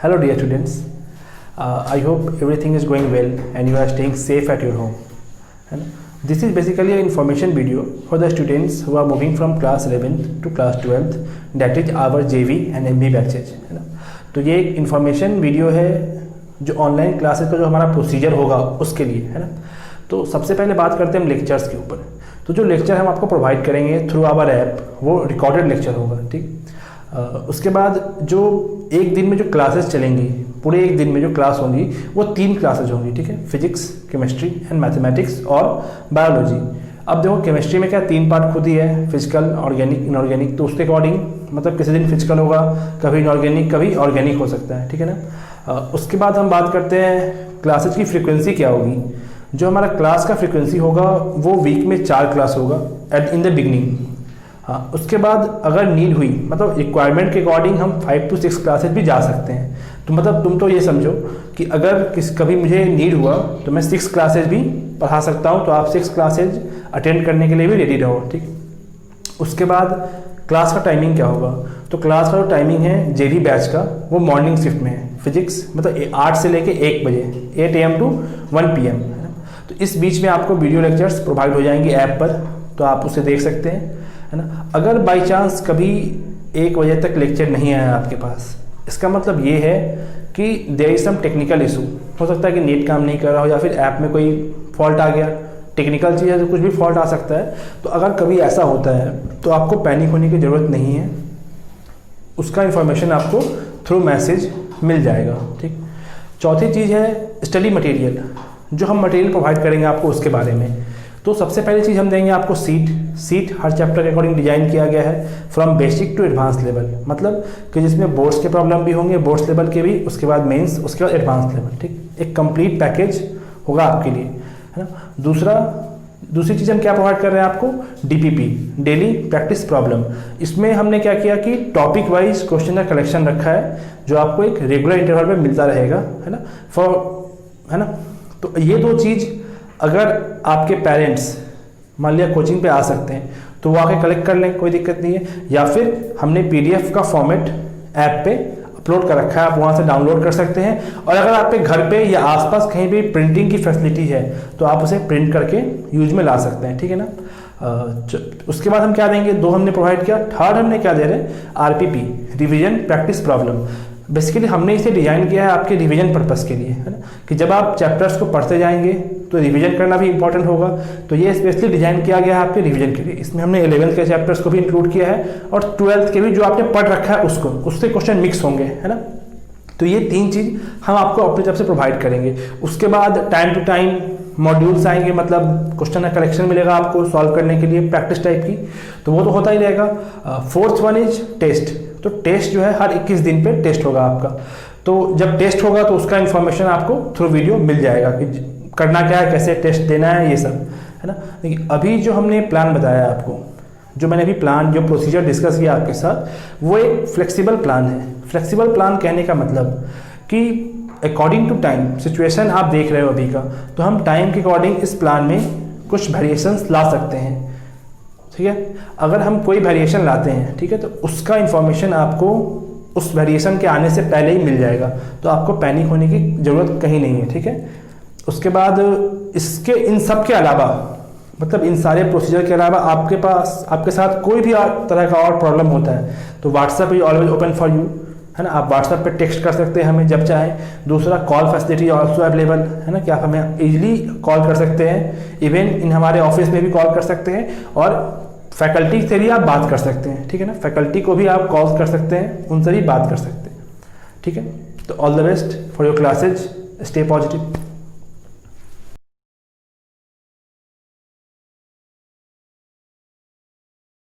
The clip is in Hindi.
Hello dear students, I hope everything is going well and you are staying safe at your home. This is basically an information video for the students who are moving from class 11th to class 12th, that is our JV and MB batches, है ना। तो ये एक इन्फॉर्मेशन वीडियो है जो ऑनलाइन क्लासेस का जो हमारा प्रोसीजर होगा उसके लिए, है ना। तो सबसे पहले बात करते हैं हम लेक्चर्स के ऊपर। तो जो लेक्चर हम आपको प्रोवाइड करेंगे थ्रू आवर ऐप वो रिकॉर्डेड लेक्चर होगा, ठीक। उसके बाद जो एक दिन में जो क्लासेस चलेंगी, पूरे एक दिन में जो क्लास होंगी वो 3 क्लासेज होंगी, ठीक है। फिजिक्स, केमिस्ट्री एंड मैथमेटिक्स और बायोलॉजी। अब देखो केमिस्ट्री में क्या 3 पार्ट खुद ही है, फिजिकल, ऑर्गेनिक, इनऑर्गेनिक। तो उसके अकॉर्डिंग मतलब किसी दिन फिजिकल होगा, कभी इनऑर्गेनिक, कभी ऑर्गेनिक हो सकता है, ठीक है ना। उसके बाद हम बात करते हैं क्लासेज की फ्रीक्वेंसी क्या होगी। जो हमारा क्लास का फ्रीक्वेंसी होगा वो वीक में 4 क्लास होगा इन द बिगनिंग। हाँ, उसके बाद अगर नीड हुई मतलब रिक्वायरमेंट के अकॉर्डिंग हम 5 to 6 क्लासेज भी जा सकते हैं। तो मतलब तुम तो ये समझो कि अगर कभी मुझे नीड हुआ तो मैं 6 क्लासेज भी पढ़ा सकता हूँ, तो आप 6 क्लासेज अटेंड करने के लिए भी रेडी रहो, ठीक। उसके बाद क्लास का टाइमिंग क्या होगा। तो क्लास का जो टाइमिंग है जेवी बैच का वो मॉर्निंग शिफ्ट में है। फिजिक्स मतलब 8 से लेके 1 बजे, 8 AM to 1 PM, है ना। तो इस बीच में आपको वीडियो लेक्चर्स प्रोवाइड हो जाएंगे ऐप पर, तो आप उसे देख सकते हैं, है ना। अगर बाई चांस कभी 1 बजे तक लेक्चर नहीं आया आपके पास, इसका मतलब ये है कि there is some technical issue. हो सकता है कि नेट काम नहीं कर रहा हो या फिर ऐप में कोई फॉल्ट आ गया, टेक्निकल चीज़ है तो कुछ भी फॉल्ट आ सकता है। तो अगर कभी ऐसा होता है तो आपको पैनिक होने की ज़रूरत नहीं है, उसका इन्फॉर्मेशन आपको थ्रू मैसेज मिल जाएगा, ठीक। चौथी चीज़ है स्टडी मटेरियल। जो हम मटेरियल प्रोवाइड करेंगे आपको उसके बारे में, तो सबसे पहली चीज़ हम देंगे आपको सीट हर चैप्टर के अकॉर्डिंग डिजाइन किया गया है from basic to advance level. मतलब कि जिसमें बोर्ड्स के प्रॉब्लम भी होंगे, बोर्ड्स लेवल के भी, उसके बाद मेंस, उसके बाद एडवांस लेवल, ठीक। एक कंप्लीट पैकेज होगा आपके लिए, है ना। दूसरी चीज़ हम क्या प्रोवाइड कर रहे हैं आपको, DPP, डेली प्रैक्टिस प्रॉब्लम। इसमें हमने क्या किया कि टॉपिक वाइज क्वेश्चन का कलेक्शन रखा है जो आपको एक रेगुलर इंटरवल में मिलता रहेगा, है ना। तो ये 2 चीज़ अगर आपके पेरेंट्स मान लिया कोचिंग पे आ सकते हैं तो वो आके कलेक्ट कर लें, कोई दिक्कत नहीं है। या फिर हमने PDF का फॉर्मेट ऐप पे अपलोड कर रखा है, आप वहाँ से डाउनलोड कर सकते हैं। और अगर आपके घर पे या आसपास कहीं भी प्रिंटिंग की फैसिलिटी है तो आप उसे प्रिंट करके यूज में ला सकते हैं, ठीक है ना। उसके बाद हम क्या देंगे, 2 हमने प्रोवाइड किया। थर्ड हमने क्या दे रहे हैं, RPP, revision practice problem. Basically हमने इसे डिजाइन किया है आपके रिवीजन पर्पस के लिए, है ना, कि जब आप चैप्टर्स को पढ़ते जाएंगे तो रिवीजन करना भी इंपॉर्टेंट होगा। तो ये स्पेशली डिजाइन किया गया है आपके रिवीजन के लिए। इसमें हमने 11th के चैप्टर्स को भी इंक्लूड किया है और 12th के भी जो आपने पढ़ रखा है उससे क्वेश्चन मिक्स होंगे, है ना। तो ये 3 चीज़ हम आपको अपनी तरफ से प्रोवाइड करेंगे। उसके बाद टाइम टू टाइम मॉड्यूल्स आएंगे, मतलब क्वेश्चन का कलेक्शन मिलेगा आपको सॉल्व करने के लिए प्रैक्टिस टाइप की, तो वो तो होता ही रहेगा। 4th one is test. तो टेस्ट जो है हर 21 दिन पे टेस्ट होगा आपका। तो जब टेस्ट होगा तो उसका इन्फॉर्मेशन आपको थ्रू वीडियो मिल जाएगा कि करना क्या है, कैसे टेस्ट देना है, ये सब, है ना। देखिए अभी जो हमने प्लान बताया आपको, जो मैंने अभी प्लान जो प्रोसीजर डिस्कस किया आपके साथ, वो एक फ्लेक्सिबल प्लान है। फ्लेक्सिबल प्लान कहने का मतलब कि अकॉर्डिंग टू टाइम सिचुएशन आप देख रहे हो अभी का, तो हम टाइम के अकॉर्डिंग इस प्लान में कुछ वेरिएशंस ला सकते हैं, ठीक है। अगर हम कोई वेरिएशन लाते हैं, ठीक है, तो उसका इन्फॉर्मेशन आपको उस वेरिएशन के आने से पहले ही मिल जाएगा, तो आपको पैनिक होने की ज़रूरत कहीं नहीं है, ठीक है। उसके बाद इसके इन सब के अलावा मतलब इन सारे प्रोसीजर के अलावा आपके साथ कोई भी तरह का और प्रॉब्लम होता है तो WhatsApp is always open for you, है ना। आप व्हाट्सएप पे टेक्स्ट कर सकते हैं हमें जब चाहें। दूसरा कॉल फैसिलिटी ऑल्सो अवेलेबल, है ना, कि आप हमें इजीली कॉल कर सकते हैं। इवन इन हमारे ऑफिस में भी कॉल कर सकते हैं और फैकल्टी से भी आप बात कर सकते हैं, ठीक है ना। फैकल्टी को भी आप कॉल कर सकते हैं, उनसे भी बात कर सकते हैं, ठीक है। तो all the best for your classes, stay positive.